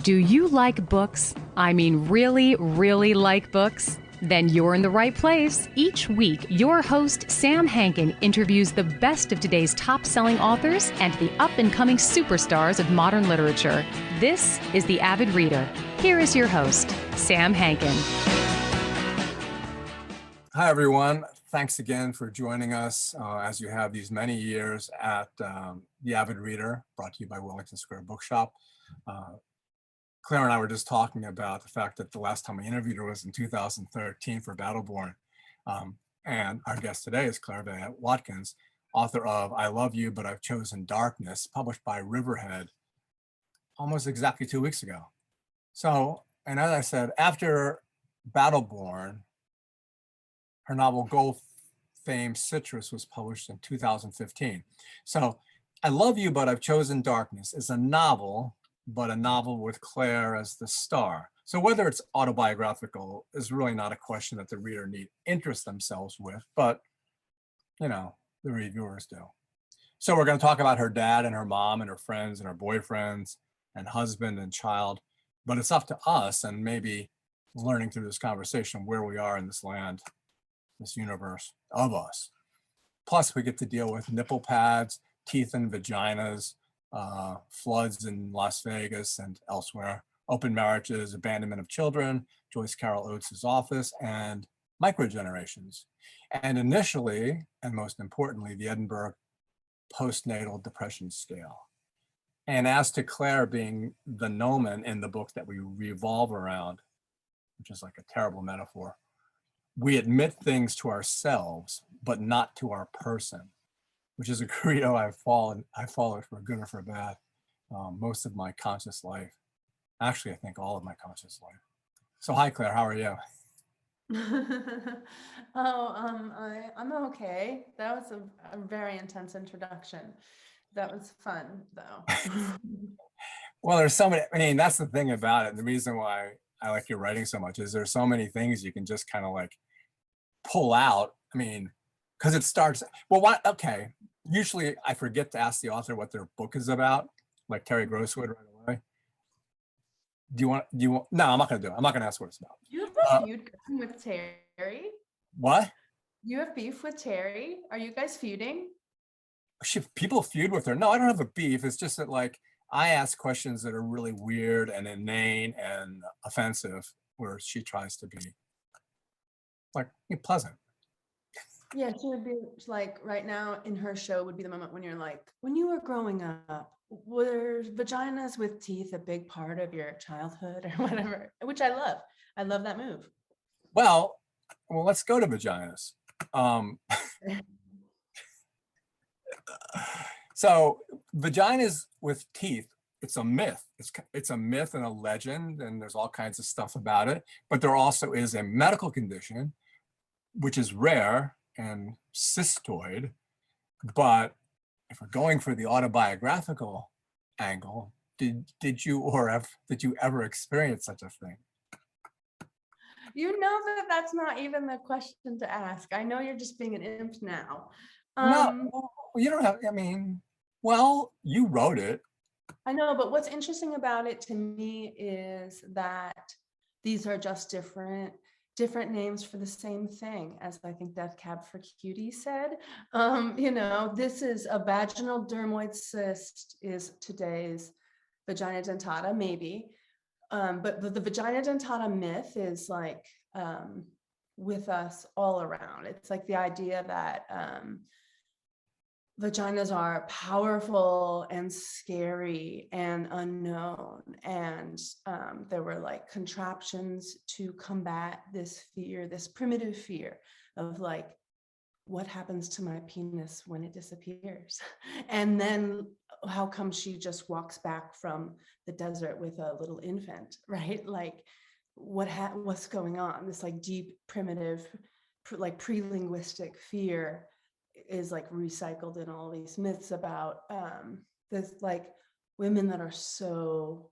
Do you like books? I mean, really, really like books? Then you're in the right place. Each week, your host, Sam Hankin, interviews the best of today's top-selling authors and the up-and-coming superstars of modern literature. This is The Avid Reader. Here is your host, Sam Hankin. Hi, everyone. Thanks again for joining us as you have these many years at The Avid Reader, brought to you by Wellington Square Bookshop. Claire and I were just talking about the fact that the last time I interviewed her was in 2013 for Battleborn. And our guest today is Vaye Watkins, author of I Love You, But I've Chosen Darkness, published by Riverhead almost exactly 2 weeks ago. So, and as I said, after Battleborn, her novel Gold Fame Citrus was published in 2015. So I Love You, But I've Chosen Darkness is a novel, but a novel with Claire as the star. So whether it's autobiographical is really not a question that the reader need interest themselves with, but you know, the reviewers do. So we're going to talk about her dad and her mom and her friends and her boyfriends and husband and child, but it's up to us and maybe learning through this conversation where we are in this land, this universe of us. Plus we get to deal with nipple pads, teeth and vaginas, floods in Las Vegas and elsewhere, open marriages, abandonment of children, Joyce Carol Oates' office, and microgenerations. And initially, and most importantly, the Edinburgh postnatal depression scale. And as to Claire being the nomen in the book that we revolve around, which is like a terrible metaphor, we admit things to ourselves, but not to our person, which is a credo I followed for good or for bad most of my conscious life. Actually, I think all of my conscious life. So hi, Claire, how are you? I'm okay. That was a very intense introduction. That was fun, though. Well, there's so many, I mean, that's the thing about it. The reason why I like your writing so much is there's so many things you can just kind of like pull out. I mean, because it starts, well, what, okay. Usually I forget to ask the author what their book is about, like Terry Grosswood right away. Do you want, no, I'm not going to do it. I'm not going to ask what it's about. You have a feud with Terry? What? You have beef with Terry? Are you guys feuding? People feud with her. No, I don't have a beef. It's just that like, I ask questions that are really weird and inane and offensive, where she tries to be like pleasant. Yeah, she would be like right now in her show would be the moment when you're like, when you were growing up, were vaginas with teeth a big part of your childhood or whatever? Which I love. I love that move. Well, let's go to vaginas. So vaginas with teeth, it's a myth. It's a myth and a legend, and there's all kinds of stuff about it. But there also is a medical condition, which is rare and cystoid. But if we're going for the autobiographical angle, did you ever experience such a thing? You know that that's not even the question to ask. I know you're just being an imp now. No, you don't have, I mean, well, you wrote it. I know, but what's interesting about it to me is that these are just different names for the same thing, as I think Death Cab for Cutie said. You know, this is a vaginal dermoid cyst is today's vagina dentata, maybe. But the vagina dentata myth is like with us all around. It's like the idea that vaginas are powerful and scary and unknown. And there were like contraptions to combat this fear, this primitive fear of like, what happens to my penis when it disappears? And then how come she just walks back from the desert with a little infant, right? Like what's going on? This like deep primitive, like pre-linguistic fear is like recycled in all these myths about this like women that are so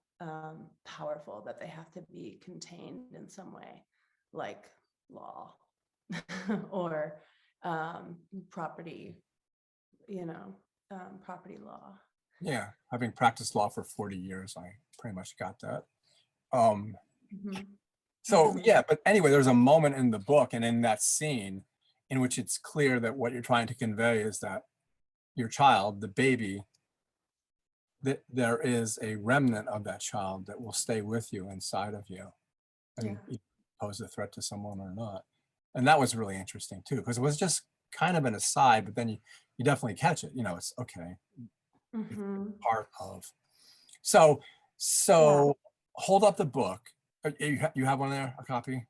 powerful that they have to be contained in some way, like law or property, property law. Yeah, having practiced law for 40 years, I pretty much got that. Mhm. So Mhm. yeah, but anyway, there's a moment in the book and in that scene in which it's clear that what you're trying to convey is that your child, the baby, that there is a remnant of that child that will stay with you inside of you and Yeah. pose a threat to someone or not. And that was really interesting too, because it was just kind of an aside, but then you definitely catch it. You know, it's okay, it's Mhm. part of. So Yeah. hold up the book. You have one there, a copy?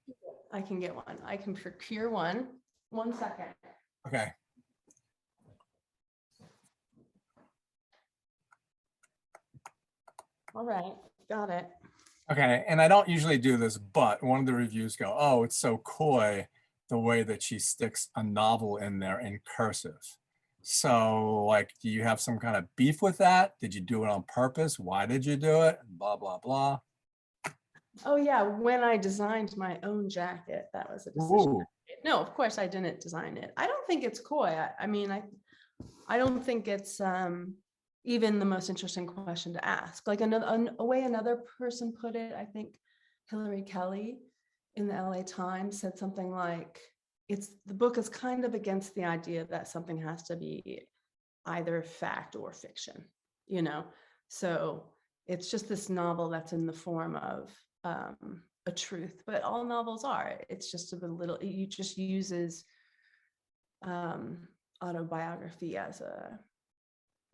I can get one. I can procure one. 1 second. Okay. All right. Got it. Okay, and I don't usually do this, but one of the reviews go, oh, it's so coy the way that she sticks a novel in there in cursive. So, like, do you have some kind of beef with that? Did you do it on purpose? Why did you do it? Blah, blah, blah. Oh yeah, when I designed my own jacket, that was a decision. Ooh. No, of course I didn't design it. I don't think it's coy. I mean, I don't think it's even the most interesting question to ask. Like a way another person put it, I think Hillary Kelly in the LA Times said something like, the book is kind of against the idea that something has to be either fact or fiction, you know? So it's just this novel that's in the form of a truth, but all novels are. It's just a little, it just uses autobiography as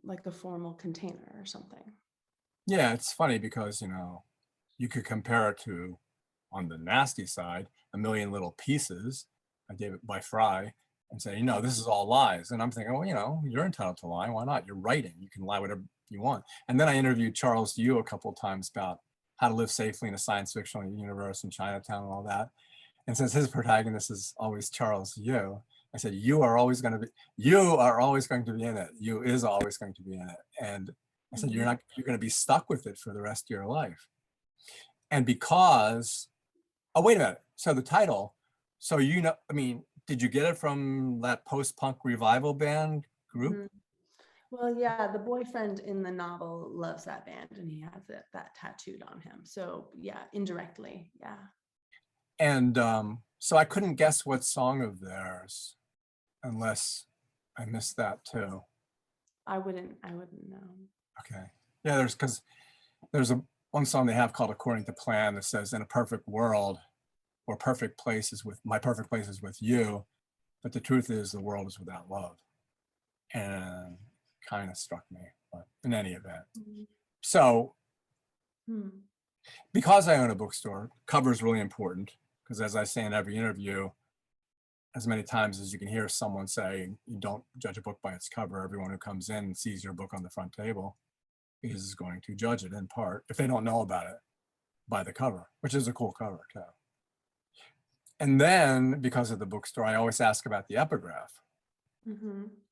like a formal container or something. Yeah, it's funny because, you could compare it to, on the nasty side, A Million Little Pieces by Fry, and say, this is all lies. And I'm thinking, well, you're entitled to lie. Why not? You're writing. You can lie whatever you want. And then I interviewed Charles Yu a couple of times about how to live safely in a science fiction universe in Chinatown and all that. And since his protagonist is always Charles Yu, I said, you are always going to be in it. You is always going to be in it. And I said, you're going to be stuck with it for the rest of your life. And because, oh, wait a minute. So the title, did you get it from that post-punk revival band group? Mhm. Well, yeah, the boyfriend in the novel loves that band and he has that tattooed on him. So yeah, indirectly, yeah. And so I couldn't guess what song of theirs unless I missed that too. I wouldn't know. Okay. Yeah, there's one song they have called According to Plan that says, in a perfect world, or my perfect place is with you, but the truth is the world is without love. And kind of struck me, but in any event. So because I own a bookstore, cover is really important, because as I say in every interview, as many times as you can hear someone say, you don't judge a book by its cover. Everyone who comes in and sees your book on the front table is going to judge it in part, if they don't know about it, by the cover, which is a cool cover too. And then because of the bookstore, I always ask about the epigraph.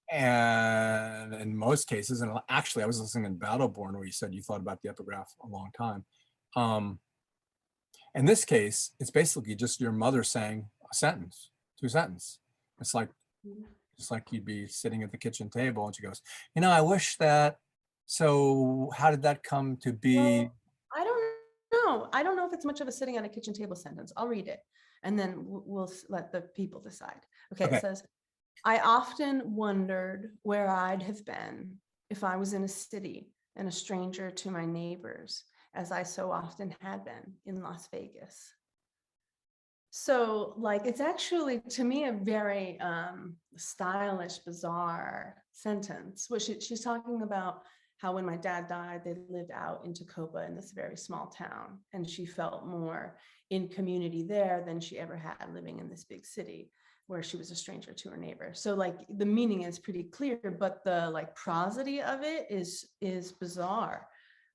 And in most cases, and actually I was listening in Battleborn where you said you thought about the epigraph a long time. In this case, it's basically just your mother saying a sentence, 2 sentences. It's like you'd be sitting at the kitchen table and she goes, I wish that, so how did that come to be? Well, I don't know. I don't know if it's much of a sitting at a kitchen table sentence. I'll read it and then we'll let the people decide. Okay. It says, I often wondered where I'd have been if I was in a city and a stranger to my neighbors, as I so often had been in Las Vegas. So like, it's actually, to me, a very stylish, bizarre sentence, which she's talking about how when my dad died, they lived out in Tacoma in this very small town. And she felt more in community there than she ever had living in this big city where she was a stranger to her neighbor. So like the meaning is pretty clear, but the like prosody of it is bizarre.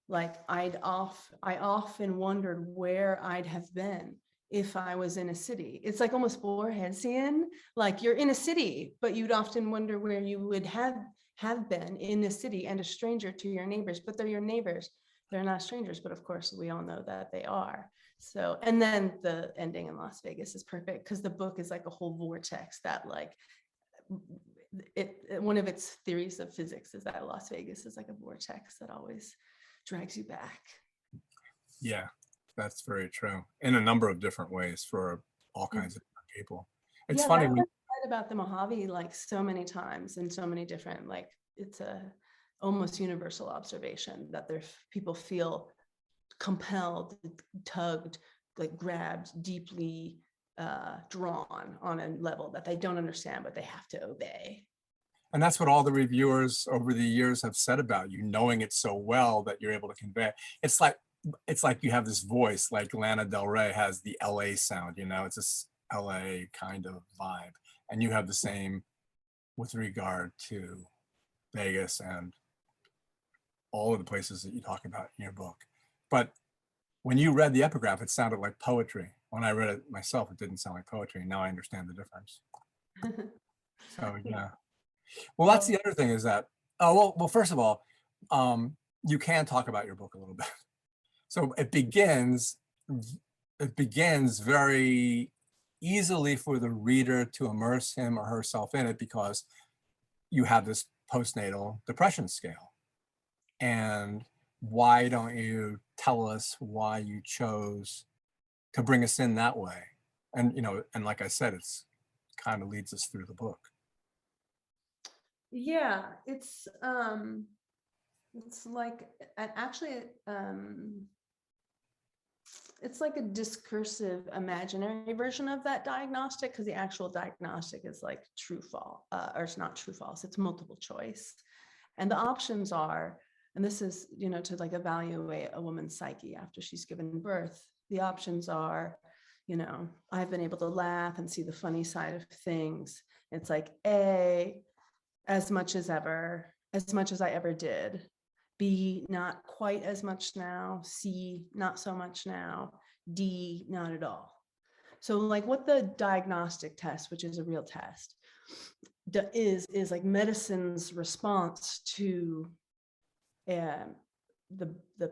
Like I often wondered where I'd have been if I was in a city. It's like almost Borgesian, like you're in a city, but you'd often wonder where you would have been in a city and a stranger to your neighbors, but they're your neighbors. They're not strangers, but of course we all know that they are. So, and then the ending in Las Vegas is perfect because the book is like a whole vortex that like, one of its theories of physics is that Las Vegas is like a vortex that always drags you back. Yeah, That's very true in a number of different ways for all Mm. kinds of different people. It's Yeah, funny that's when what I've said about the Mojave like so many times and so many different, like it's a almost universal observation that people feel compelled, tugged, like grabbed, deeply drawn on a level that they don't understand, but they have to obey. and that's what all the reviewers over the years have said about you, knowing it so well that you're able to convey it. It's like you have this voice, like Lana Del Rey has the LA sound, it's this LA kind of vibe. And you have the same with regard to Vegas and all of the places that you talk about in your book. But when you read the epigraph, it sounded like poetry. When I read it myself, it didn't sound like poetry. Now I understand the difference. So yeah. Well, that's Well, the other thing is that, well, first of all, you can talk about your book a little bit. So it begins very easily for the reader to immerse him or herself in it because you have this postnatal depression scale. And why don't you tell us why you chose to bring us in that way? And and like I said, it's kind of leads us through the book. yeah, it's like actually it's like a discursive imaginary version of that diagnostic, because the actual diagnostic is like true false, or it's not true false, it's multiple choice. And the options are, and this is, to like evaluate a woman's psyche after she's given birth, the options are, I've been able to laugh and see the funny side of things. It's like A, as much as ever, as much as I ever did. B, not quite as much now. C, not so much now. D, not at all. So like what the diagnostic test, which is a real test, is like medicine's response to the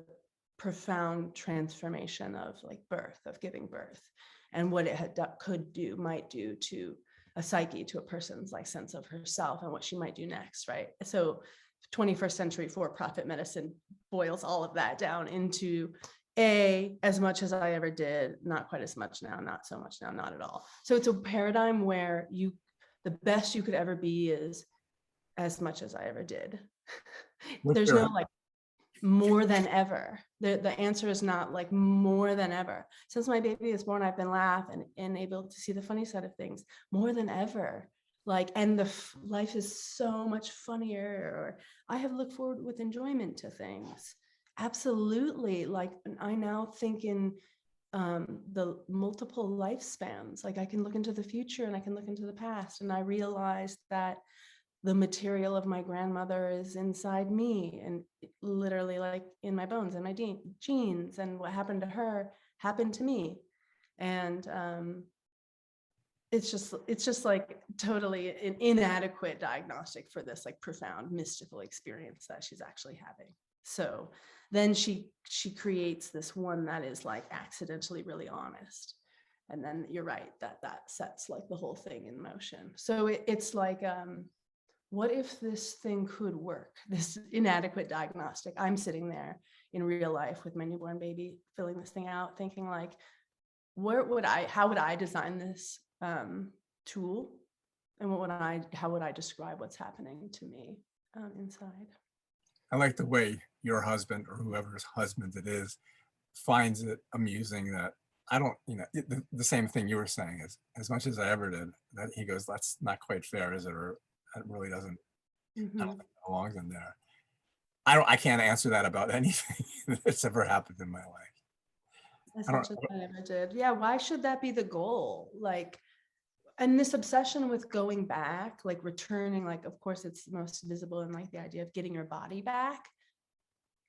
profound transformation of like birth, of giving birth, and what it might do to a psyche, to a person's like sense of herself and what she might do next, right? So 21st century for-profit medicine boils all of that down into A, as much as I ever did, not quite as much now, not so much now, not at all. So it's a paradigm where the best you could ever be is as much as I ever did. There's no like more than ever. The answer is not like more than ever. Since my baby is born, I've been laughing and able to see the funny side of things more than ever. Like, and life is so much funnier, or I have looked forward with enjoyment to things. Absolutely. Like, I now think in the multiple lifespans. Like, I can look into the future and I can look into the past, and I realized that the material of my grandmother is inside me, and literally like in my bones and my genes, and what happened to her happened to me. And it's just like totally an inadequate diagnostic for this like profound mystical experience that she's actually having. So then she creates this one that is like accidentally really honest. And then you're right, that sets like the whole thing in motion. So it's like, what if this thing could work? This inadequate diagnostic. I'm sitting there in real life with my newborn baby, filling this thing out, thinking like, how would I design this tool? And how would I describe what's happening to me inside? I like the way your husband, or whoever's husband it is, finds it amusing that I don't, the same thing you were saying is, as much as I ever did, that he goes, that's not quite fair, is it? Or it really doesn't, I don't think it belongs in there. I can't answer that about anything that's ever happened in my life. As I don't, much as I ever did. Yeah, why should that be the goal? Like, and this obsession with going back, like returning, like, of course, it's most visible in like the idea of getting your body back,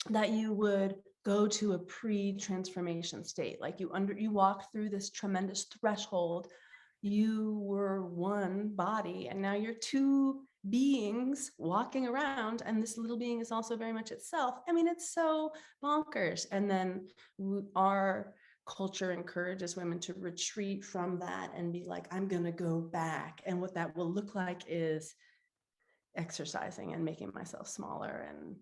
that you would go to a pre-transformation state. Like you walk through this tremendous threshold. You were one body, and now you're two beings walking around, and this little being is also very much itself. I mean, it's so bonkers. And then our culture encourages women to retreat from that and be like, I'm going to go back. And what that will look like is exercising and making myself smaller and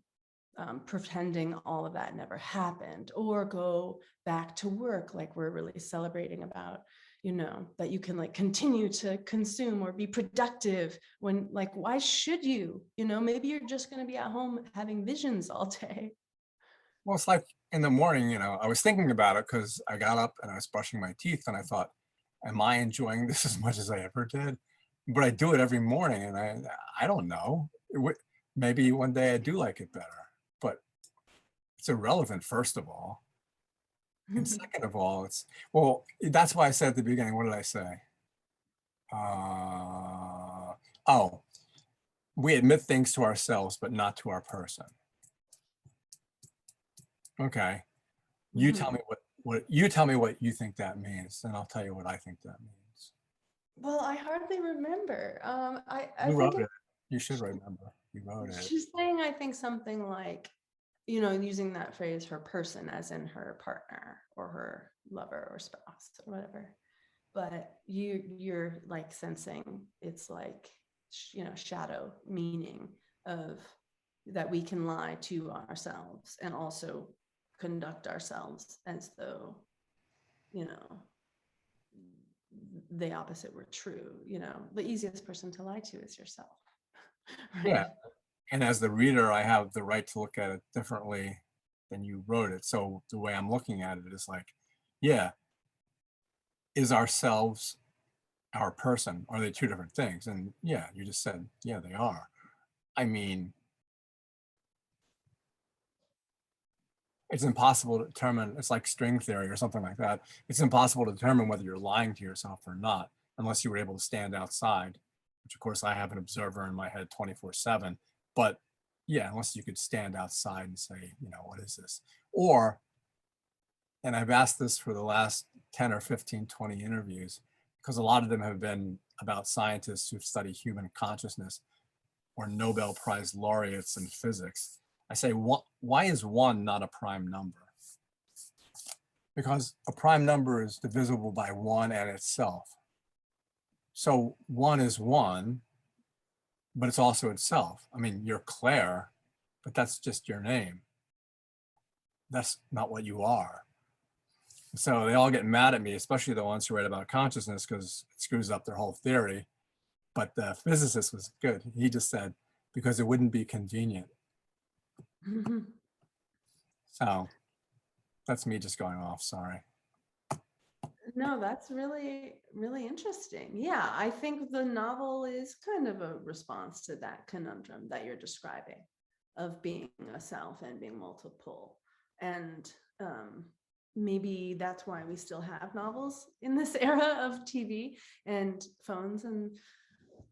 pretending all of that never happened, or go back to work like we're really celebrating about, that you can like continue to consume or be productive when, like, why should you? Maybe you're just going to be at home having visions all day. Well, it's like in the morning, I was thinking about it because I got up and I was brushing my teeth and I thought, am I enjoying this as much as I ever did? But I do it every morning and I don't know. Maybe one day I do like it better, but it's irrelevant, first of all. And second of all, that's why I said at the beginning, what did I say? Oh, we admit things to ourselves, but not to our person. Okay. You tell me what you think that means, and I'll tell you what I think that means. Well, I hardly remember. I You think wrote it. You should remember. You wrote it. she's saying, I think, something like, using that phrase, her person, as in her partner or her lover or spouse or whatever. But you're like sensing it's like, shadow meaning of that we can lie to ourselves and also conduct ourselves as though, the opposite were true. The easiest person to lie to is yourself. Right? Yeah. And as the reader, I have the right to look at it differently than you wrote it. So the way I'm looking at it is like, yeah, is ourselves our person? Are they two different things? And yeah, you just said, yeah, they are. I mean, it's impossible to determine. It's like string theory or something like that. It's impossible to determine whether you're lying to yourself or not, unless you were able to stand outside, which of course I have an observer in my head 24/7. But yeah, unless you could stand outside and say, what is this? Or, and I've asked this for the last 10 or 15, 20 interviews, because a lot of them have been about scientists who've studied human consciousness or Nobel Prize laureates in physics. I say, why is one not a prime number? Because a prime number is divisible by one and itself. So one is one, but it's also itself. I mean, you're Claire, but that's just your name. That's not what you are. So they all get mad at me, especially the ones who write about consciousness, because it screws up their whole theory. But the physicist was good. He just said, because it wouldn't be convenient. So that's me just going off, sorry. No, that's really, really interesting. Yeah, I think the novel is kind of a response to that conundrum that you're describing of being a self and being multiple. And maybe that's why we still have novels in this era of TV and phones and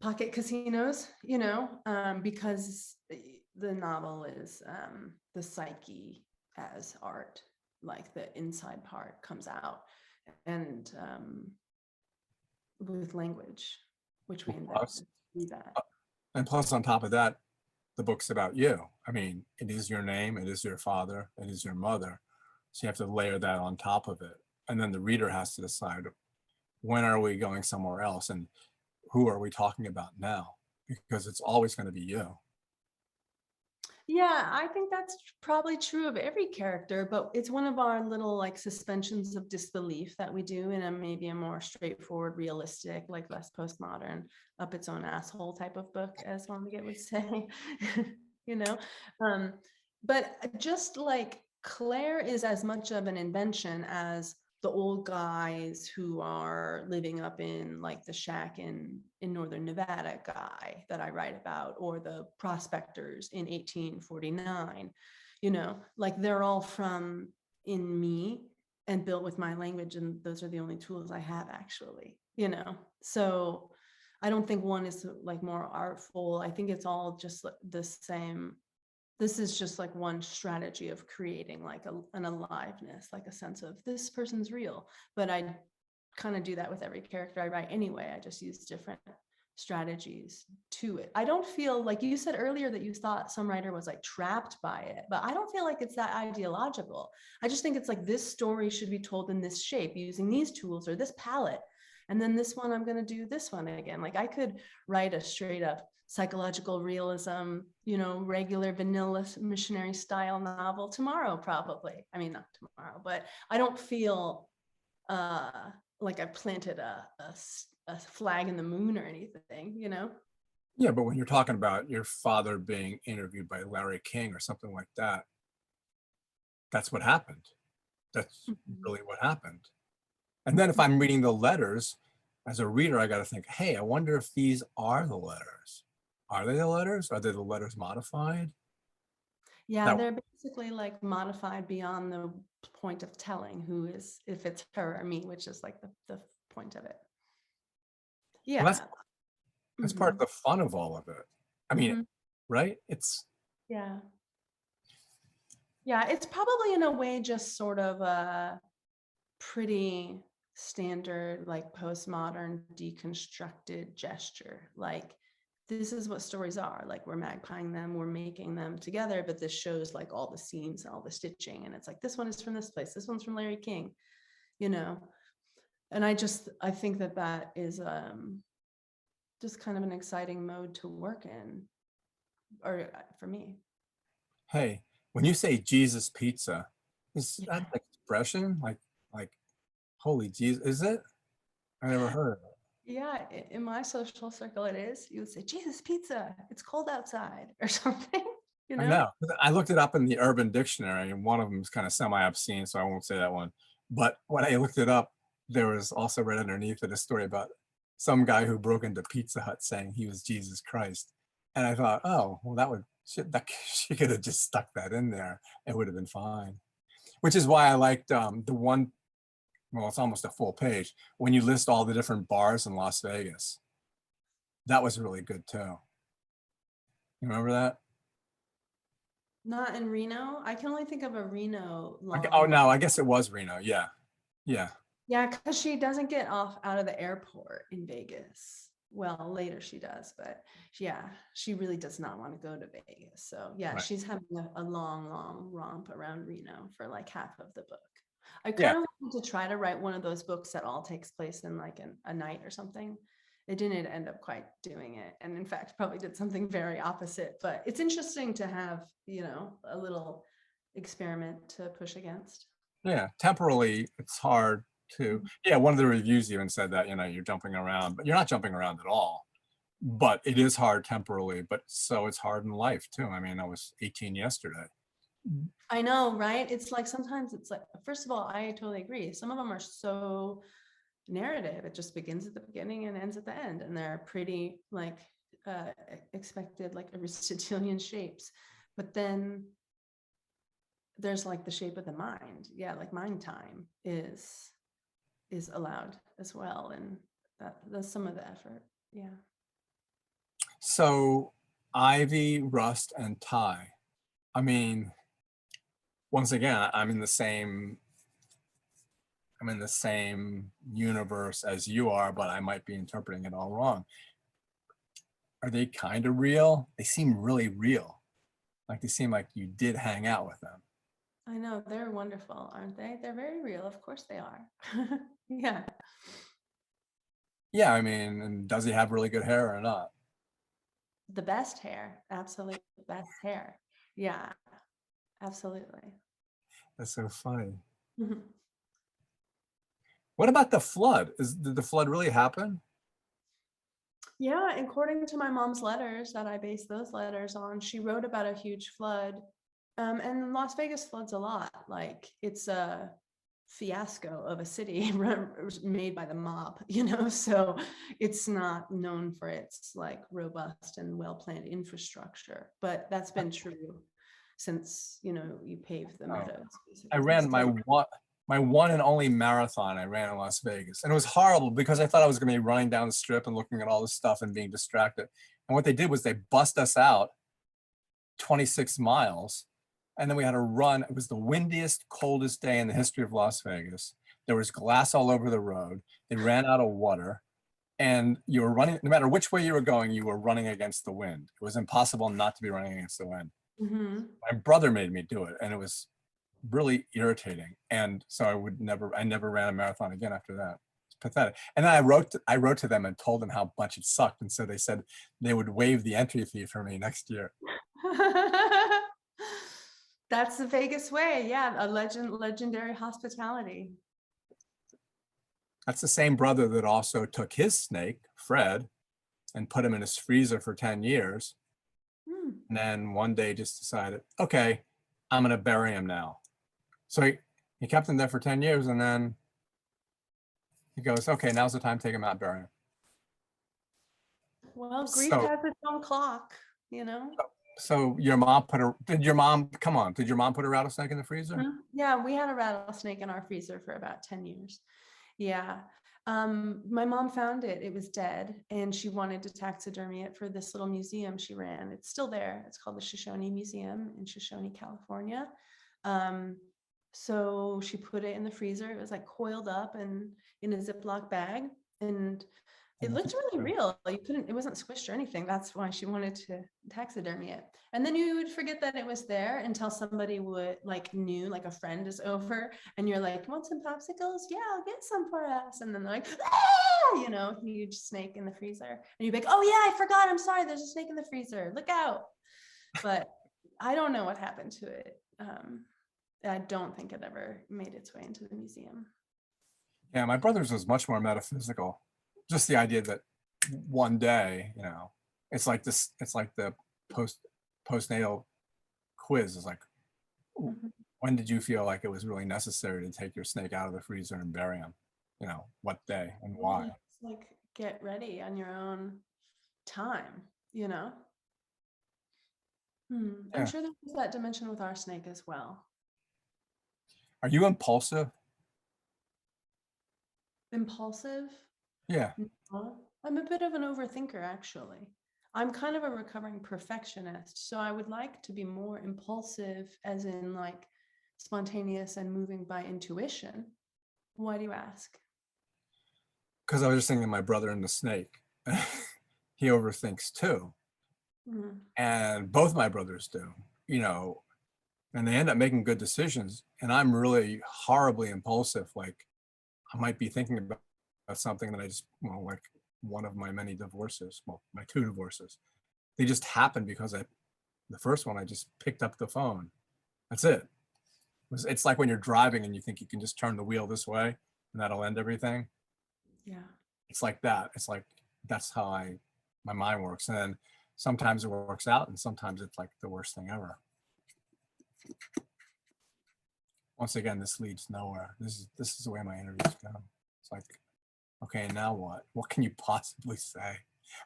pocket casinos, because the novel is the psyche as art, like the inside part comes out. And with language, which we invented to do that. And plus, on top of that, the book's about you. I mean, it is your name, it is your father, it is your mother. So you have to layer that on top of it. And then the reader has to decide, when are we going somewhere else? And who are we talking about now? Because it's always going to be you. Yeah, I think that's probably true of every character, but it's one of our little like suspensions of disbelief that we do in maybe a more straightforward, realistic, like less postmodern, up its own asshole type of book, as Vonnegut would say, But just like Claire is as much of an invention as the old guys who are living up in like the shack in northern Nevada guy that I write about, or the prospectors in 1849, like they're all from in me and built with my language, and those are the only tools I have actually, so I don't think one is like more artful. I think it's all just the same. This is just like one strategy of creating like an aliveness, like a sense of this person's real. But I kind of do that with every character I write anyway. I just use different strategies to it. I don't feel like you said earlier that you thought some writer was like trapped by it, but I don't feel like it's that ideological. I just think it's like this story should be told in this shape using these tools or this palette. And then this one, I'm going to do this one again. Like I could write a straight up psychological realism, regular vanilla missionary style novel tomorrow, probably. I mean, not tomorrow, but I don't feel like I planted a flag in the moon or anything, Yeah, but when you're talking about your father being interviewed by Larry King or something like that, that's what happened. That's really what happened. And then if I'm reading the letters, as a reader, I got to think, hey, I wonder if these are the letters. Are they the letters? Are they the letters modified? Yeah, they're basically like modified beyond the point of telling who is, if it's her or me, which is like the point of it. Yeah. Well, that's part of the fun of all of it. I mean, right? Yeah. Yeah, it's probably in a way just sort of a pretty standard, like postmodern deconstructed gesture. Like, this is what stories are. Like, we're magpieing them, we're making them together, but this shows like all the scenes, all the stitching. And it's like, this one is from this place, this one's from Larry King, And I think that is just kind of an exciting mode to work in, or for me. Hey, when you say Jesus pizza, is that an expression? Like, holy Jesus, is it? I never heard of it. Yeah, in my social circle, it is. You would say, Jesus pizza, it's cold outside, or something, I know. I looked it up in the Urban Dictionary, and one of them is kind of semi-obscene, so I won't say that one. But when I looked it up, there was also right underneath it a story about some guy who broke into Pizza Hut saying he was Jesus Christ. And I thought, oh, well, she could have just stuck that in there. It would have been fine. Which is why I liked the one, well, it's almost a full page, when you list all the different bars in Las Vegas. That was really good too. You remember that? Not in Reno. I can only think of a Reno line. Oh no, I guess it was Reno. Yeah. Yeah. Yeah, because she doesn't get off out of the airport in Vegas. Well, later she does, but yeah, she really does not want to go to Vegas. So yeah, Right. she's having a long romp around Reno for like half of the book. I kind of wanted to try to write one of those books that all takes place in like a night or something. It didn't end up quite doing it. And in fact, probably did something very opposite, but it's interesting to have, a little experiment to push against. Yeah. Temporally, it's hard to, one of the reviews even said that, you're jumping around, but you're not jumping around at all. But it is hard temporally, but so it's hard in life too. I mean, I was 18 yesterday. I know, right? It's like, sometimes it's like, first of all, I totally agree. Some of them are so narrative. It just begins at the beginning and ends at the end. And they're pretty like expected, like Aristotelian shapes. But then there's like the shape of the mind. Yeah, like mind time is allowed as well. And that's some of the effort. Yeah. So Ivy, Rust, and Ty. I mean, once again, I'm in the same universe as you are, but I might be interpreting it all wrong. Are they kind of real? They seem really real. Like they seem like you did hang out with them. I know, they're wonderful, aren't they? They're very real. Of course they are. Yeah. Yeah, I mean, and does he have really good hair or not? The best hair, absolutely best hair. Yeah, absolutely. That's so funny. What about the flood? Did the flood really happen? Yeah, according to my mom's letters that I based those letters on, she wrote about a huge flood. And Las Vegas floods a lot. Like, it's a fiasco of a city made by the mob, so it's not known for its like robust and well-planned infrastructure. But that's been true since, you paved the meadows. I ran my one and only marathon I ran in Las Vegas. And it was horrible because I thought I was going to be running down the strip and looking at all this stuff and being distracted. And what they did was they bust us out 26 miles. And then we had to run. It was the windiest, coldest day in the history of Las Vegas. There was glass all over the road. They ran out of water. And you were running, no matter which way you were going, you were running against the wind. It was impossible not to be running against the wind. My brother made me do it, and it was really irritating. And so I never ran a marathon again after that. pathetic. And then I wrote to them and told them how much it sucked. And so they said they would waive the entry fee for me next year. That's the Vegas way. Yeah, a legendary hospitality. That's the same brother that also took his snake, Fred, and put him in his freezer for 10 years. And then one day just decided, okay, I'm going to bury him now. So he kept him there for 10 years, and then he goes, okay, now's the time to take him out and bury him. Well, grief So, has its own clock, you know? so your mom did your mom put a rattlesnake in the freezer? Yeah, we had a rattlesnake in our freezer for about 10 years. Yeah. My mom found it. It was dead, and she wanted to taxidermy it for this little museum she ran. It's still there. It's called the Shoshone Museum in Shoshone, California. So she put it in the freezer. It was like coiled up and in a Ziploc bag, and it looked really real. It wasn't squished or anything. That's why she wanted to taxidermy it. And then you would forget that it was there until somebody would knew, like a friend is over, and you're like, want some popsicles? Yeah, I'll get some for us. And then they're like, ah, huge snake in the freezer. And you'd be like, oh yeah, I forgot. I'm sorry. There's a snake in the freezer. Look out. But I don't know what happened to it. I don't think it ever made its way into the museum. Yeah, my brother's was much more metaphysical. Just the idea that one day, it's like the postnatal quiz is like, when did you feel like it was really necessary to take your snake out of the freezer and bury him? What day and why? It's like, get ready on your own time, I'm sure there's that dimension with our snake as well. Are you impulsive? Impulsive? Yeah. No, I'm a bit of an overthinker, actually. I'm kind of a recovering perfectionist, so I would like to be more impulsive, as in like spontaneous and moving by intuition. Why do you ask? Because I was just thinking of my brother and the snake. He overthinks too. And both my brothers do, and they end up making good decisions. And I'm really horribly impulsive. Like, I might be thinking about something that I just, like one of my many divorces, my 2 divorces, they just happened because the first one, I just picked up the phone. That's it. It's like when you're driving and you think you can just turn the wheel this way and that'll end everything. Yeah. It's like that. It's like, that's how my mind works. And then sometimes it works out and sometimes it's like the worst thing ever. Once again, this leads nowhere. This is the way my interviews go. It's like, okay, now what? What can you possibly say?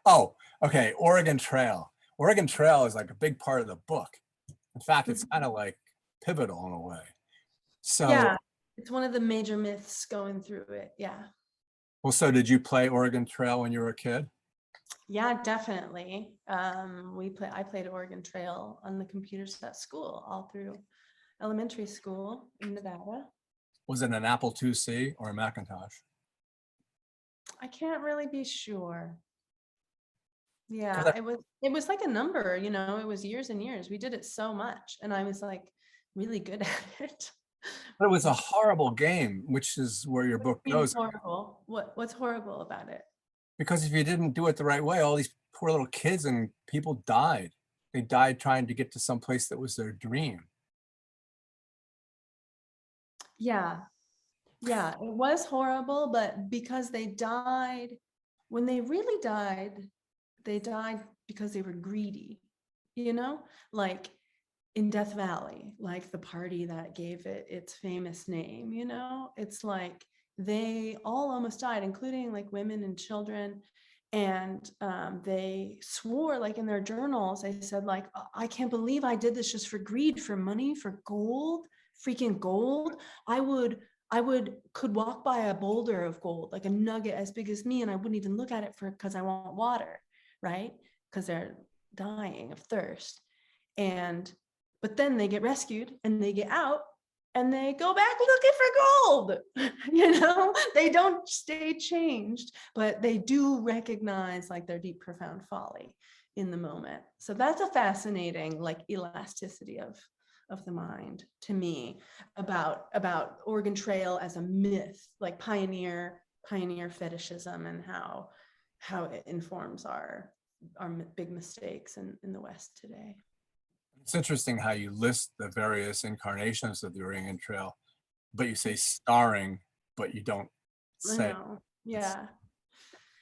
Oh, okay, Oregon Trail. Oregon Trail is like a big part of the book. In fact, it's kind of like pivotal in a way. So yeah, it's one of the major myths going through it. Yeah. Well, so did you play Oregon Trail when you were a kid? Yeah, definitely. I played Oregon Trail on the computers at school all through elementary school in Nevada. Was it an Apple IIc or a Macintosh? I can't really be sure. Yeah, it was like a number, it was years and years. We did it so much, and I was like really good at it. But it was a horrible game, which is where your book goes. Horrible. What's horrible about it? Because if you didn't do it the right way, all these poor little kids and people died. They died trying to get to some place that was their dream. Yeah, it was horrible, but because they died, when they really died, they died because they were greedy, like in Death Valley, like the party that gave it its famous name, it's like they all almost died, including like women and children. And they swore, like in their journals, they said like, I can't believe I did this just for greed, for money, for gold, freaking gold. I could walk by a boulder of gold, like a nugget as big as me, and I wouldn't even look at it because I want water, right? Because they're dying of thirst. But then they get rescued and they get out and they go back looking for gold. They don't stay changed, but they do recognize like their deep, profound folly in the moment. So that's a fascinating like elasticity of the mind to me about Oregon Trail as a myth, like pioneer pioneer fetishism and how it informs our big mistakes in the West today. It's interesting how you list the various incarnations of the Oregon Trail, but you say starring, but you don't I say. know. Yeah.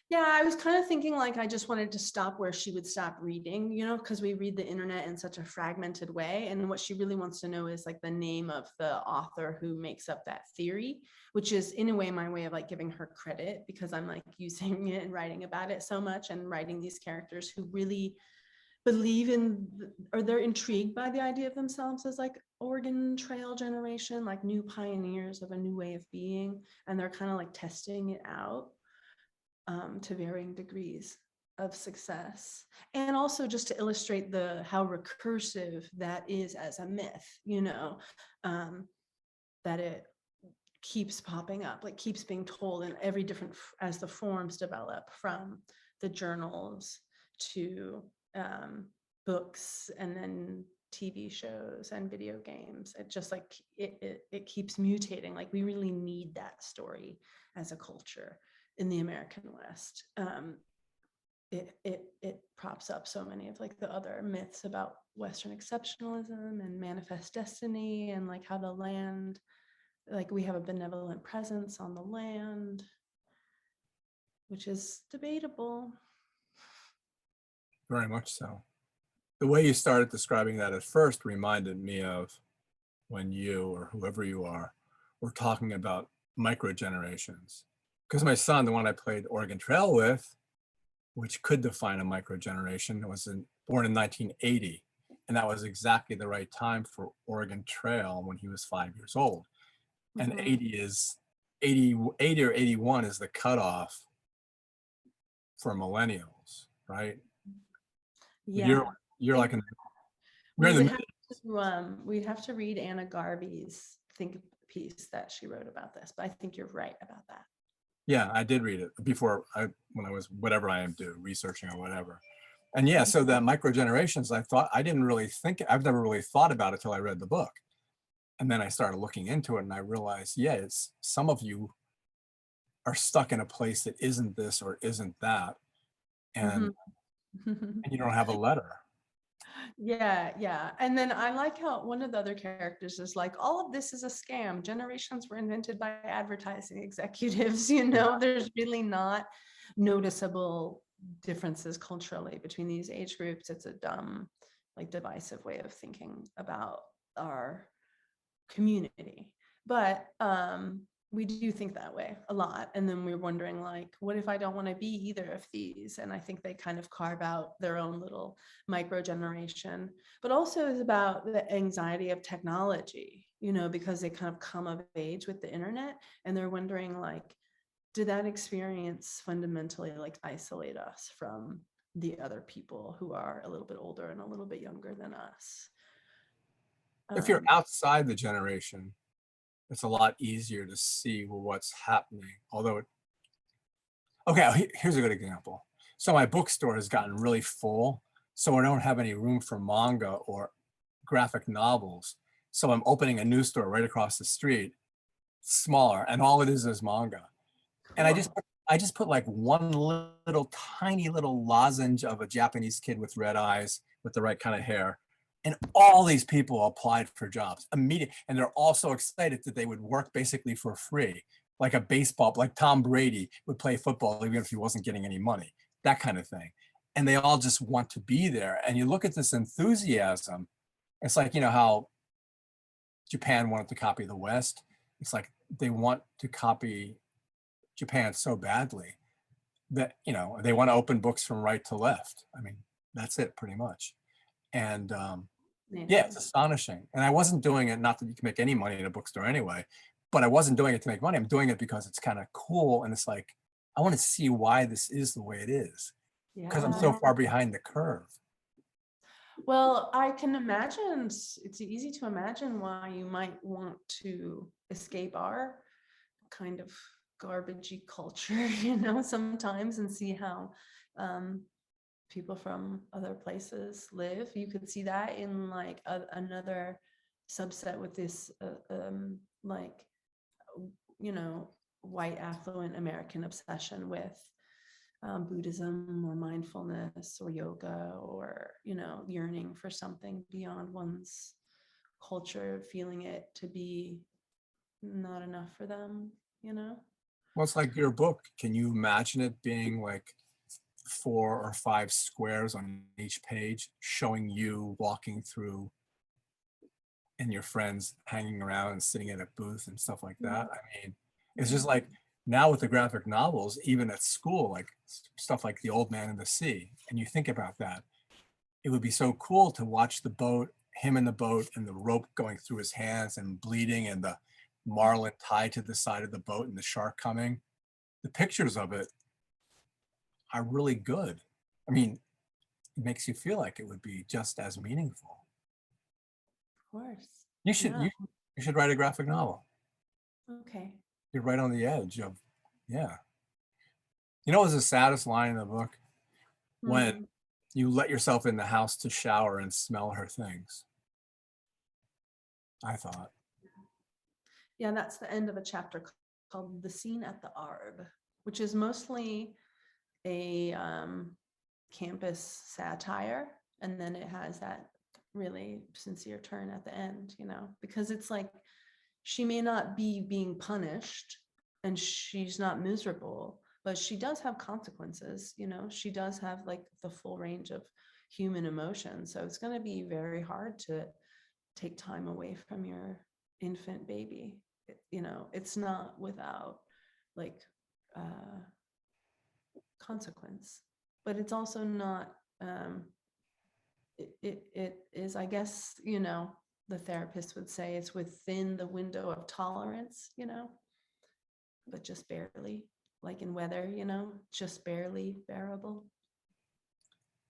Yeah, I was kind of thinking like I just wanted to stop where she would stop reading, you know, because we read the internet in such a fragmented way. And what she really wants to know is like the name of the author who makes up that theory, which is in a way my way of like giving her credit, because I'm like using it and writing about it so much and writing these characters who really believe in or they're intrigued by the idea of themselves as like Oregon Trail generation, like new pioneers of a new way of being. And they're kind of like testing it out. To varying degrees of success, and also just to illustrate how recursive that is as a myth, you know, that it keeps popping up, like keeps being told in every different as the forms develop, from the journals to books and then TV shows and video games. It just like it keeps mutating. Like we really need that story as a culture in the American West. It props up so many of like the other myths about Western exceptionalism and manifest destiny, and like how the land, like we have a benevolent presence on the land, which is debatable. Very much so. The way you started describing that at first reminded me of when you or whoever you are were talking about microgenerations. Because my son, the one I played Oregon Trail with, which could define a microgeneration, was born in 1980. And that was exactly the right time for Oregon Trail when he was 5 years old. And 80 or 81 is the cutoff for millennials, right? Yeah. You're like We'd have to read Anna Garvey's think piece that she wrote about this, but I think you're right about that. Yeah, I did read it before when I was whatever I am doing, researching or whatever. And yeah, so that microgenerations, I've never really thought about it till I read the book. And then I started looking into it and I realized, yeah, it's some of you are stuck in a place that isn't this or isn't that. And, and you don't have a letter. Yeah. And then I like how one of the other characters is like, all of this is a scam. Generations were invented by advertising executives, you know, there's really not noticeable differences culturally between these age groups. It's a dumb, like divisive way of thinking about our community. But we do think that way a lot. And then we're wondering like, what if I don't want to be either of these? And I think they kind of carve out their own little micro generation, but also is about the anxiety of technology, you know, because they kind of come of age with the internet and they're wondering like, did that experience fundamentally like isolate us from the other people who are a little bit older and a little bit younger than us? If you're outside the generation, it's a lot easier to see what's happening. Although, here's a good example. So my bookstore has gotten really full, so I don't have any room for manga or graphic novels. So I'm opening a new store right across the street, smaller, and all it is manga. And I just put like one little tiny little lozenge of a Japanese kid with red eyes with the right kind of hair. And all these people applied for jobs immediately. And they're all so excited that they would work basically for free, like a baseball, like Tom Brady would play football even if he wasn't getting any money, that kind of thing. And they all just want to be there. And you look at this enthusiasm, it's like, you know, how Japan wanted to copy the West. It's like they want to copy Japan so badly that, you know, they want to open books from right to left. I mean, that's it pretty much. And yeah, it's astonishing. And I wasn't doing it, not that you can make any money in a bookstore anyway, but I wasn't doing it to make money. I'm doing it because it's kind of cool. And it's like, I want to see why this is the way it is, because I'm so far behind the curve. Well, I can imagine, it's easy to imagine why you might want to escape our kind of garbagey culture, you know, sometimes, and see how people from other places live. You could see that in like another subset with this like, you know, white affluent American obsession with Buddhism or mindfulness or yoga, or, you know, yearning for something beyond one's culture, feeling it to be not enough for them, you know? Well, it's like your book. Can you imagine it being like 4 or 5 squares on each page showing you walking through and your friends hanging around and sitting at a booth and stuff like that? I mean, it's just like now with the graphic novels, even at school, like stuff like The Old Man and the Sea. And you think about that, it would be so cool to watch the boat, him in the boat and the rope going through his hands and bleeding and the marlin tied to the side of the boat and the shark coming. The pictures of it are really good. I mean, it makes you feel like it would be just as meaningful. Of course. You should Yeah. you should write a graphic novel. Okay. You're right on the edge of, yeah. You know what was the saddest line in the book? When you let yourself in the house to shower and smell her things. I thought. Yeah, that's the end of a chapter called The Scene at the Arb, which is mostly a campus satire. And then it has that really sincere turn at the end, you know, because it's like she may not be being punished and she's not miserable, but she does have consequences, you know, she does have like the full range of human emotion. So it's going to be very hard to take time away from your infant baby. You know, it's not without like consequence, but it's also not it is, I guess, you know, the therapist would say it's within the window of tolerance, you know, but just barely, like in weather, you know, just barely bearable.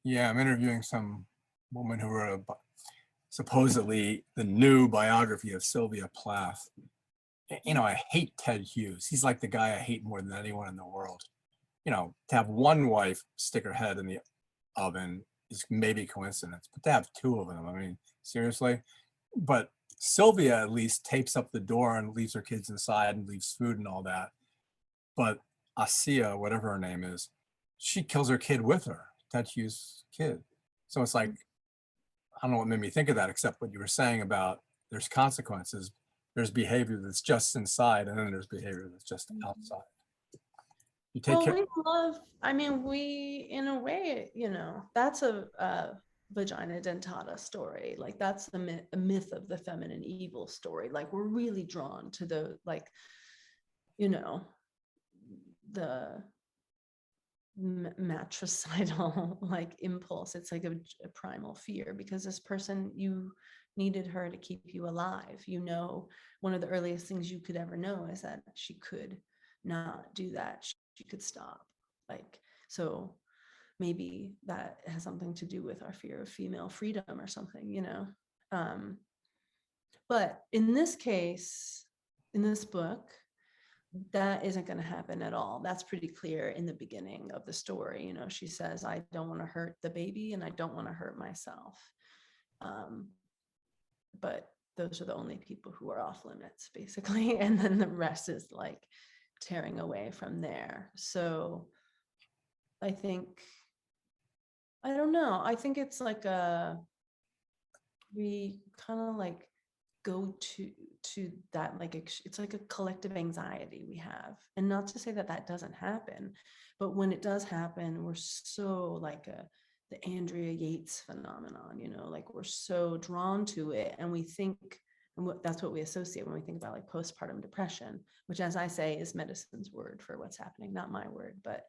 Yeah, I'm interviewing some woman who wrote supposedly the new biography of Sylvia Plath. You know, I hate Ted Hughes. He's like the guy I hate more than anyone in the world. You know, to have one wife stick her head in the oven is maybe coincidence, but to have 2 of them, I mean, seriously. But Sylvia at least tapes up the door and leaves her kids inside and leaves food and all that. But Asia, whatever her name is, she kills her kid with her, Ted Hughes' kid. So it's like, I don't know what made me think of that, except what you were saying about there's consequences. There's behavior that's just inside, and then there's behavior that's just outside. You take Well, care. we love, I mean, we, in a way, you know, that's a vagina dentata story. Like that's the myth of the feminine evil story. Like we're really drawn to the, like, you know, the matricidal like impulse. It's like a primal fear because this person, you needed her to keep you alive. You know, one of the earliest things you could ever know is that she could not do that. She could stop. Like, so maybe that has something to do with our fear of female freedom or something, you know. But in this case, in this book, that isn't going to happen at all. That's pretty clear in the beginning of the story. You know, she says, I don't want to hurt the baby and I don't want to hurt myself. But those are the only people who are off limits, basically. And then the rest is like tearing away from there. So I think, I don't know. I think it's like we kind of like go to that, like it's like a collective anxiety we have, and not to say that that doesn't happen, but when it does happen, we're so like the Andrea Yates phenomenon, you know, like we're so drawn to it, and we think, and that's what we associate when we think about like postpartum depression, which, as I say, is medicine's word for what's happening, not my word. But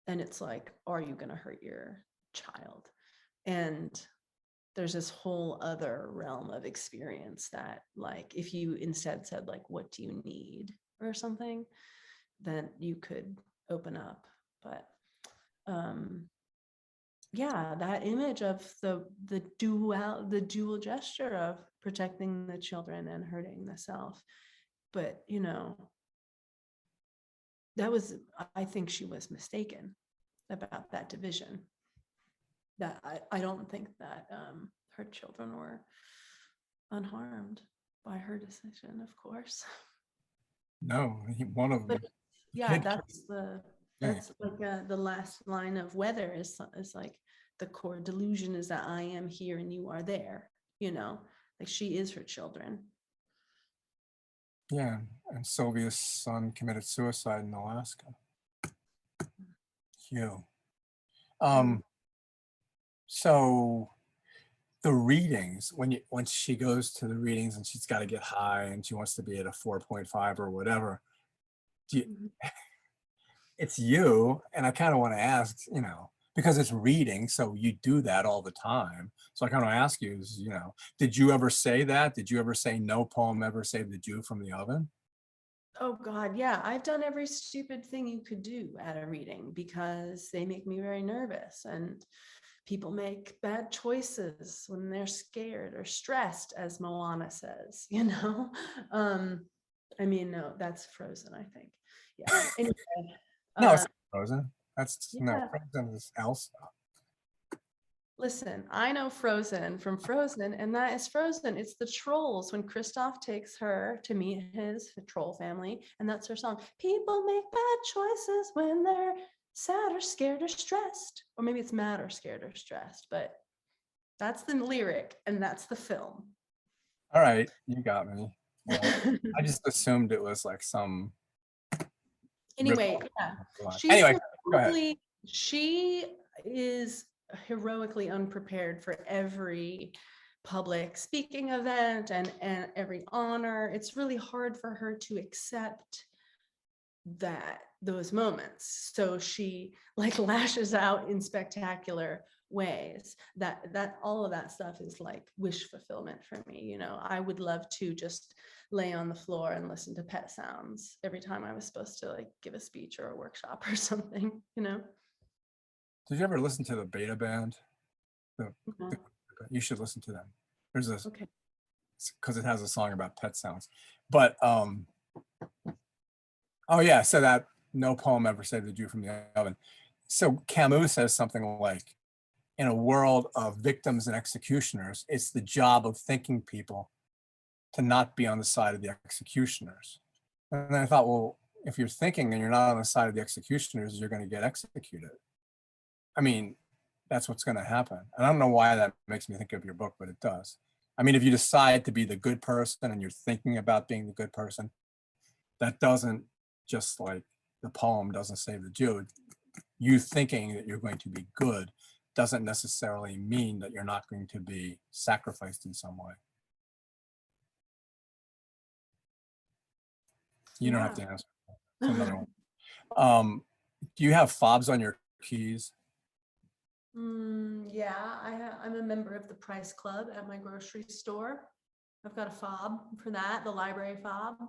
and it's like, are you going to hurt your child? And there's this whole other realm of experience that, like, if you instead said like, what do you need or something, then you could open up. But yeah, that image of the dual gesture of protecting the children and hurting the self. But you know, that was, I think she was mistaken about that division. That I don't think that her children were unharmed by her decision, of course. No, one of But them. yeah, Kid, yeah. that's like the last line of Weather is like the core delusion is that I am here and you are there, you know, like she is her children. Yeah, and Sylvia's son committed suicide in Alaska. Hugh. Mm. So the readings, once she goes to the readings and she's got to get high and she wants to be at a 4.5 or whatever, do you, Mhm. it's you, and I kind of want to ask, because it's reading, so you do that all the time. So I kind of ask you is, did you ever say that? Did you ever say no poem ever saved the Jew from the oven? Oh God, yeah. I've done every stupid thing you could do at a reading because they make me very nervous, and people make bad choices when they're scared or stressed, as Moana says, you know? I mean, no, that's Frozen, I think. Yeah. Anyway, No, it's uh, not Frozen. That's no, yeah. Frozen is Elsa. Listen, I know Frozen from Frozen, and that is Frozen. It's the trolls when Kristoff takes her to meet his troll family, and that's her song. People make bad choices when they're sad or scared or stressed. Or maybe it's mad or scared or stressed, but that's the lyric, and that's the film. All right, you got me. Well, I just assumed it was like some rip Anyway, off yeah, of the line. she's Anyway, go ahead. she is heroically unprepared for every public speaking event and every honor. It's really hard for her to accept that those moments. So she like lashes out in spectacular ways. That all of that stuff is like wish fulfillment for me. You know, I would love to just lay on the floor and listen to pet sounds every time I was supposed to like give a speech or a workshop or something, you know. Did you ever listen to the Beta Band? The, Mhm. you should listen to them. There's a Okay. because it has a song about pet sounds. But oh yeah, so that no poem ever saved the Jew from the oven. So Camus says something like, in a world of victims and executioners, it's the job of thinking people to not be on the side of the executioners. And then I thought, well, if you're thinking and you're not on the side of the executioners, you're going to get executed. I mean, that's what's going to happen. And I don't know why that makes me think of your book, but it does. I mean, if you decide to be the good person and you're thinking about being the good person, that doesn't, just like the poem doesn't save the Jew, you thinking that you're going to be good doesn't necessarily mean that you're not going to be sacrificed in some way. You don't have Yeah. to answer. It's another one. Do you have fobs on your keys? Yeah, I'm a member of the Price Club at my grocery store. I've got a fob for that, the library fob. I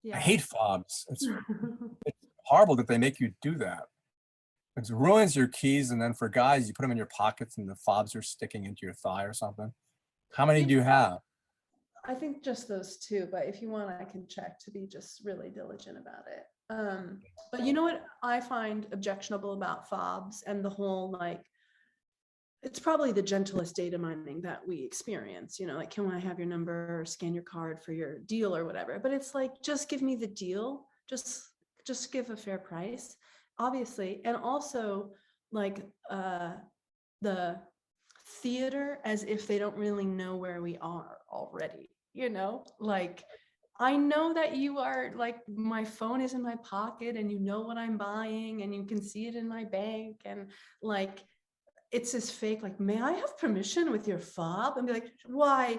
Yeah. hate fobs. It's horrible that they make you do that. It ruins your keys, and then for guys, you put them in your pockets and the fobs are sticking into your thigh or something. How many You do you have? I think just those two, but if you want, I can check to be just really diligent about it. But you know what I find objectionable about fobs and the whole like, it's probably the gentlest data mining that we experience, you know, like, can I have your number or scan your card for your deal or whatever? But it's like, just give me the deal. Just give a fair price, obviously. And also like the theater as if they don't really know where we are already, you know, like I know that you are like, my phone is in my pocket and you know what I'm buying and you can see it in my bank, and like it's this fake like, may I have permission with your fob? And be like, why,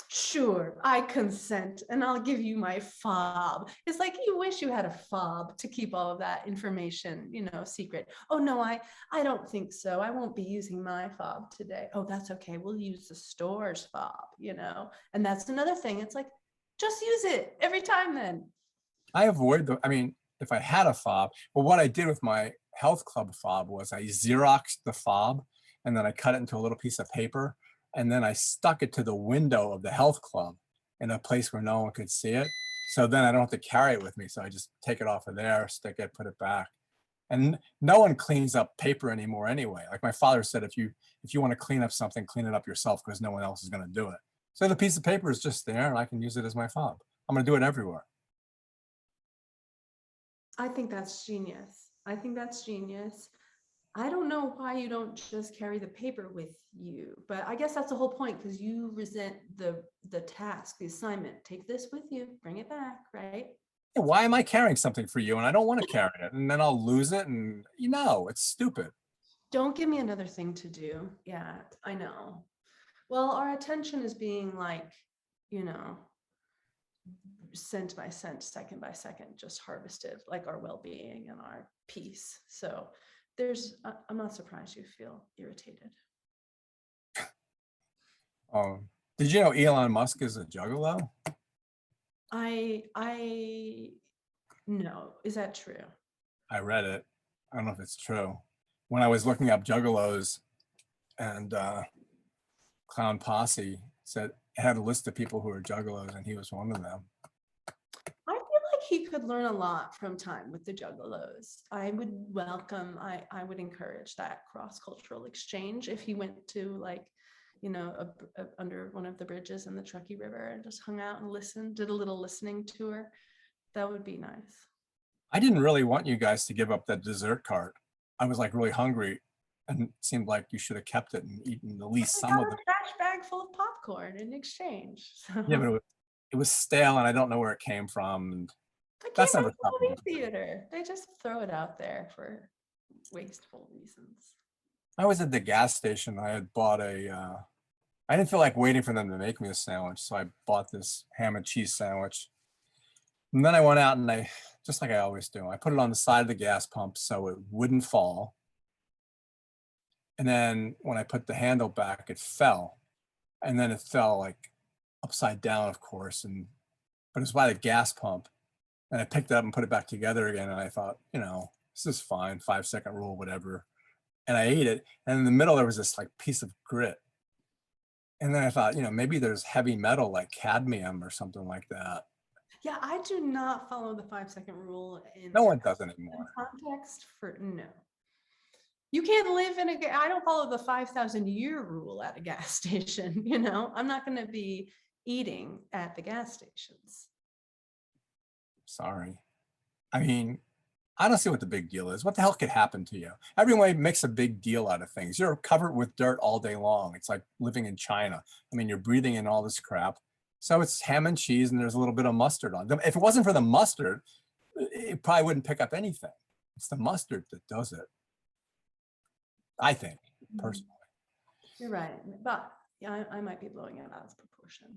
sure, I consent and I'll give you my fob. It's like, you wish you had a fob to keep all of that information, you know, secret. Oh no, I don't think so. I won't be using my fob today. Oh, that's okay, we'll use the store's fob, you know. And that's another thing, it's like, just use it every time then. I avoid I mean, if I had a fob, well, what I did with my health club fob was I Xeroxed the fob and then I cut it into a little piece of paper and then I stuck it to the window of the health club in a place where no one could see it. So then I don't have to carry it with me. So I just take it off of there, stick it, put it back. And no one cleans up paper anymore anyway. Like my father said, if you want to clean up something, clean it up yourself because no one else is going to do it. So the piece of paper is just there and I can use it as my fob. I'm going to do it everywhere. I think that's genius. I think that's genius. I don't know why you don't just carry the paper with you, but I guess that's the whole point, because you resent the task, the assignment. Take this with you, bring it back, right? Yeah, why am I carrying something for you and I don't want to carry it, and then I'll lose it, and it's stupid. Don't give me another thing to do. Yeah, I know. Well, our attention is being like, you know, cent by cent, second by second, just harvested, like our well-being and our peace. So I'm not surprised you feel irritated. Did you know Elon Musk is a juggalo? I no, is that true? I read it. I don't know if it's true. When I was looking up juggalos, and Clown Posse said it had a list of people who are juggalos, and he was one of them. I feel like he could learn a lot from time with the juggalos. I would welcome, I would encourage that cross-cultural exchange if he went to, like, you know, under one of the bridges in the Truckee River and just hung out and listened, did a little listening tour. That would be nice. I didn't really want you guys to give up that dessert cart. I was like really hungry, and it seemed like you should have kept it and eaten at least some of a it. trash bag full of popcorn in exchange. So. Yeah, but it was stale, and I don't know where it came from. And It came that's from never the happened. movie theater. They just throw it out there for wasteful reasons. I was at the gas station. I had bought I didn't feel like waiting for them to make me a sandwich, so I bought this ham and cheese sandwich. And then I went out and just like I always do, I put it on the side of the gas pump so it wouldn't fall. And then when I put the handle back, it fell. And then it fell like upside down, of course. But it was by the gas pump. And I picked it up and put it back together again. And I thought, this is fine, 5-second rule, whatever. And I ate it. And in the middle, there was this like piece of grit. And then I thought, maybe there's heavy metal like cadmium or something like that. Yeah, I do not follow the 5-second rule in No one does anymore. context for no. You can't live in I don't follow the 5,000 year rule at a gas station. I'm not going to be eating at the gas stations. Sorry. I mean, I don't see what the big deal is. What the hell could happen to you? Everyone makes a big deal out of things. You're covered with dirt all day long. It's like living in China. I mean, you're breathing in all this crap. So it's ham and cheese, and there's a little bit of mustard on them. If it wasn't for the mustard, it probably wouldn't pick up anything. It's the mustard that does it, I think, personally. You're right. But yeah, I might be blowing it out of proportion.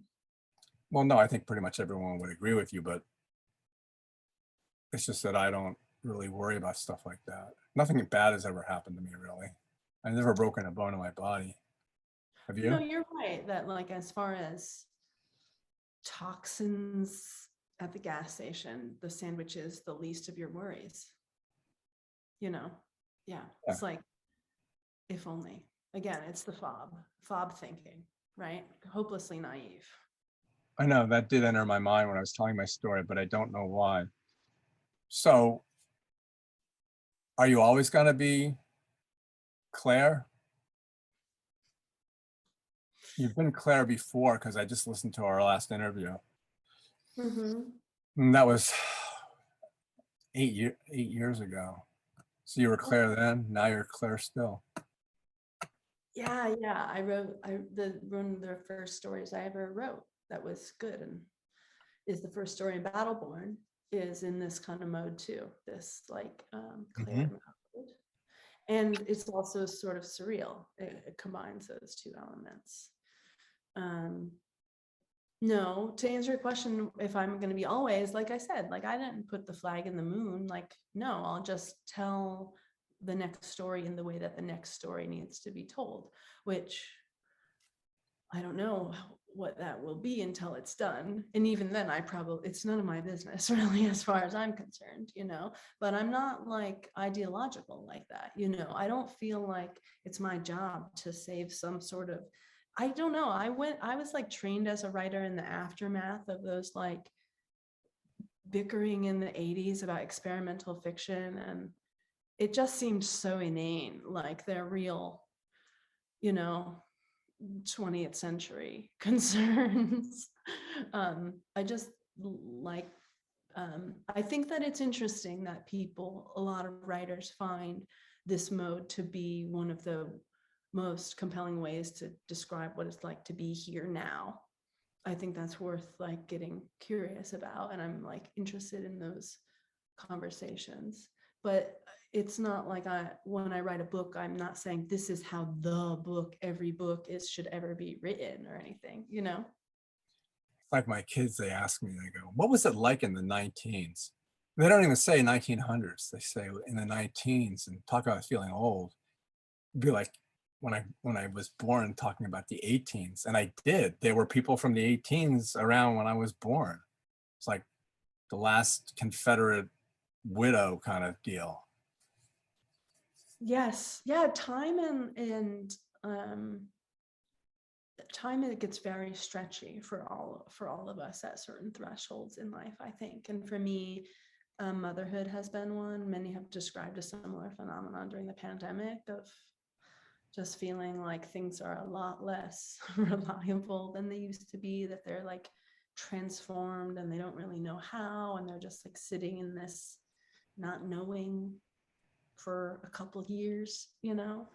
Well, no, I think pretty much everyone would agree with you, but it's just that I don't really worry about stuff like that. Nothing bad has ever happened to me, really. I've never broken a bone in my body. Have you? No, you're right. That, like, as far as toxins at the gas station, the sandwich is the least of your worries. Yeah. It's like, if only. Again, it's the fob thinking, right? Hopelessly naive. I know that did enter my mind when I was telling my story, but I don't know why. So, are you always going to be Claire? You've been Claire before, because I just listened to our last interview. Mm-hmm. And that was 8 years ago. So you were Claire then, now you're Claire still. Yeah. I wrote one of the first stories I ever wrote that was good, and is the first story in Battleborn, is in this kind of mode too. This like Claire mode. And it's also sort of surreal. It combines those two elements. No, to answer your question, if I'm going to be always, like I said, like I didn't put the flag in the moon, like, no, I'll just tell the next story in the way that the next story needs to be told, which I don't know what that will be until it's done. And even then it's none of my business really, as far as I'm concerned, but I'm not like ideological like that. I don't feel like it's my job to save some sort of, I don't know. I was like trained as a writer in the aftermath of those like bickering in the 80s about experimental fiction. And it just seemed so inane, like they're real, 20th century concerns. I just like I think that it's interesting that a lot of writers find this mode to be one of the most compelling ways to describe what it's like to be here now. I think that's worth like getting curious about, and I'm like interested in those conversations. But it's not like when I write a book, I'm not saying this is how every book should ever be written or anything, you know? Like my kids, they ask me, they go, what was it like in the 19s? They don't even say 1900s. They say in the 19s, and talk about feeling old. It'd be like when I was born, talking about the 18s, and I did. There were people from the 18s around when I was born. It's like the last Confederate widow kind of deal. Yes. Yeah. Time, it gets very stretchy for all of us at certain thresholds in life, I think. And for me, motherhood has been one. Many have described a similar phenomenon during the pandemic of just feeling like things are a lot less reliable than they used to be, that they're like transformed and they don't really know how, and they're just like sitting in this not knowing for a couple years, you know?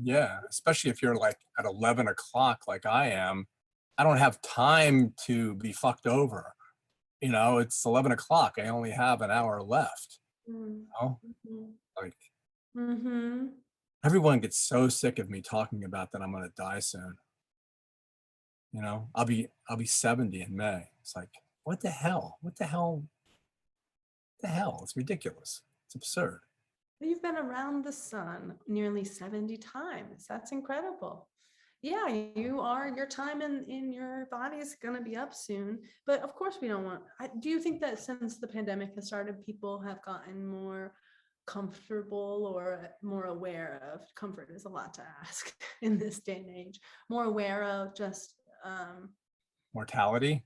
Yeah, especially if you're like at 11 o'clock like I am. I don't have time to be fucked over. It's 11 o'clock. I only have an hour left. Mm-hmm. Like Mm-hmm. everyone gets so sick of me talking about that I'm gonna die soon. I'll be 70 in May. It's like, what the hell? What the hell? What the hell? It's ridiculous. It's absurd. You've been around the sun nearly 70 times. That's incredible. Yeah, your time in your body is going to be up soon. But of course, we don't want. Do you think that since the pandemic has started, people have gotten more comfortable or more aware of comfort is a lot to ask in this day and age, more aware of just Mortality?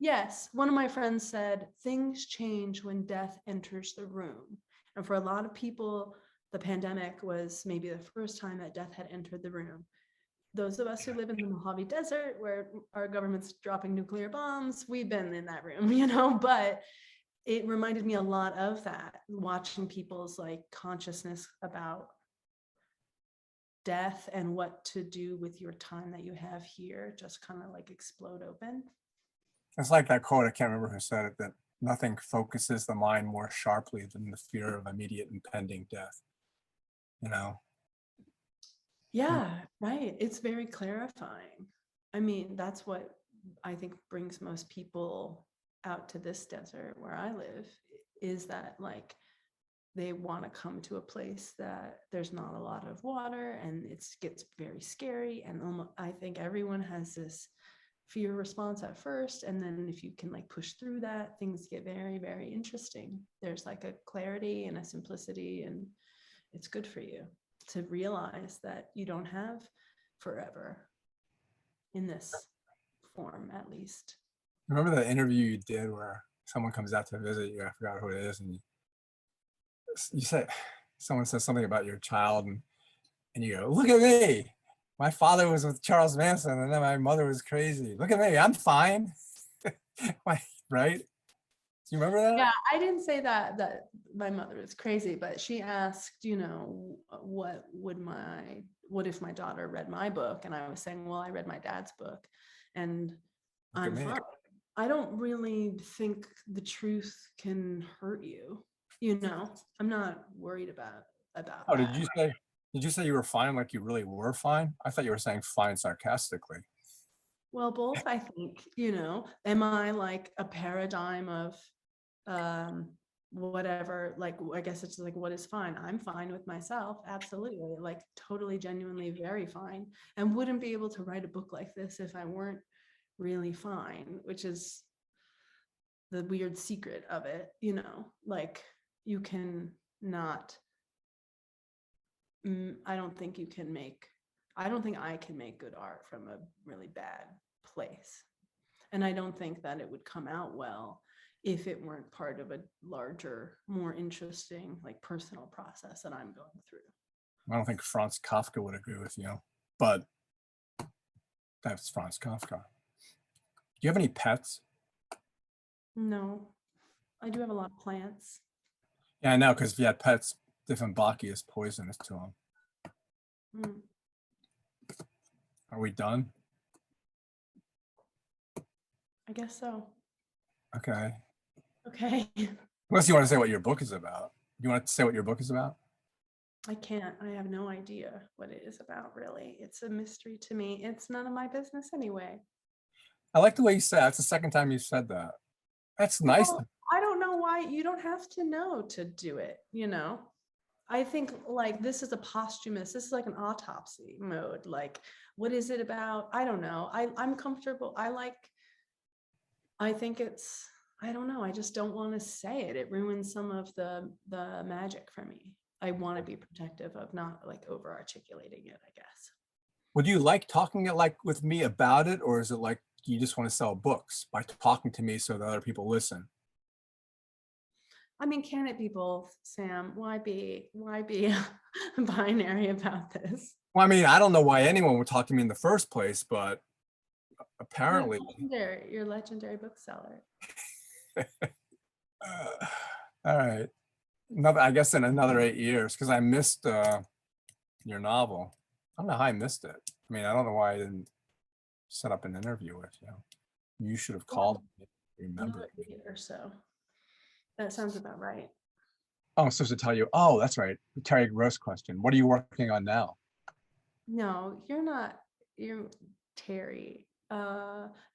yes, one of my friends said things change when death enters the room. And for a lot of people, the pandemic was maybe the first time that death had entered the room. Those of us who live in the Mojave Desert, where our government's dropping nuclear bombs, we've been in that room, but it reminded me a lot of that, watching people's like consciousness about death and what to do with your time that you have here just kind of like explode open. It's like that quote, I can't remember who said it, that nothing focuses the mind more sharply than the fear of immediate impending death. Yeah, right. It's very clarifying. I mean, that's what I think brings most people out to this desert where I live, is that like they want to come to a place that there's not a lot of water and it gets very scary. And I think everyone has this fear response at first, and then if you can like push through that, things get very, very interesting. There's like a clarity and a simplicity, and it's good for you to realize that you don't have forever in this form, at least. Remember the interview you did where someone comes out to visit you? I forgot who it is, and you said, someone says something about your child, and you go, look at me. My father was with Charles Manson, and then my mother was crazy. Look at me, I'm fine. Right? Do you remember that? Yeah, I didn't say that my mother was crazy, but she asked, what if my daughter read my book? And I was saying, well, I read my dad's book, and I'm fine. I don't really think the truth can hurt you. I'm not worried about Oh, that. did you say you were fine like you really were fine? I thought you were saying fine sarcastically. Well, both, I think. Am I like a paradigm of whatever, like, I guess it's like, what is fine? I'm fine with myself, absolutely, like totally, genuinely very fine, and wouldn't be able to write a book like this if I weren't really fine, which is the weird secret of it. Like, you can not I don't think I can make good art from a really bad place, and I don't think that it would come out well if it weren't part of a larger, more interesting, like personal process that I'm going through. I don't think Franz Kafka would agree with you, but that's Franz Kafka. Do you have any pets? No. I do have a lot of plants. Yeah, I know, because if you had pets, Dieffenbachia is poisonous to them. Mm, Are we done? I guess so. Okay. Okay. Unless you want to say what your book is about. You want to say what your book is about? I can't. I have no idea what it is about, really. It's a mystery to me. It's none of my business anyway. I like the way you said it. That's the second time you said that. That's nice. Well, I don't know why you don't have to know to do it, you know? I think like this is a posthumous, this is like an autopsy mode. Like, what is it about? I don't know. I'm comfortable. I think it's, I don't know. I just don't want to say it. It ruins some of the magic for me. I want to be protective of not like over articulating it, I guess. Would you like talking it like with me about it, or is it like you just want to sell books by talking to me so that other people listen? I mean, can it be both, Sam? Why be binary about this? Well, I mean, I don't know why anyone would talk to me in the first place, but apparently. You're a legendary bookseller. All right. I guess in another 8 years, because I missed your novel. I don't know how I missed it. I mean, I don't know why I didn't set up an interview with you. You should have called me. Remember. Another 8 or so. That sounds about right. Oh, I'm supposed to tell you. Oh, that's right. Terry Gross question. What are you working on now? No, you're not. You're Terry.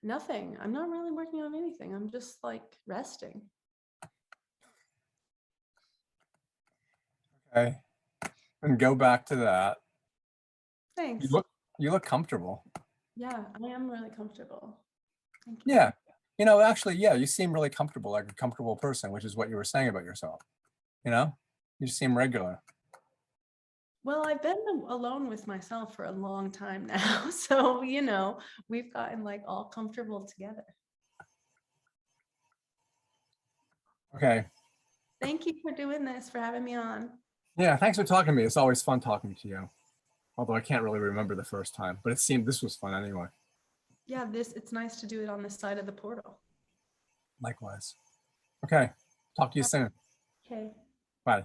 Nothing. I'm not really working on anything. I'm just like resting. Okay. And go back to that. Thanks. You look comfortable. Yeah, I am really comfortable. Thank you. Yeah. You know, actually, yeah, you seem really comfortable, like a comfortable person, which is what you were saying about yourself. You know, you just seem regular. Well, I've been alone with myself for a long time now. So, you know, we've gotten like all comfortable together. Okay. Thank you for doing this, for having me on. Yeah, thanks for talking to me. It's always fun talking to you. Although I can't really remember the first time, but it seemed this was fun anyway. Yeah, it's nice to do it on this side of the portal. Likewise. Okay. Talk to you soon. Okay. Bye.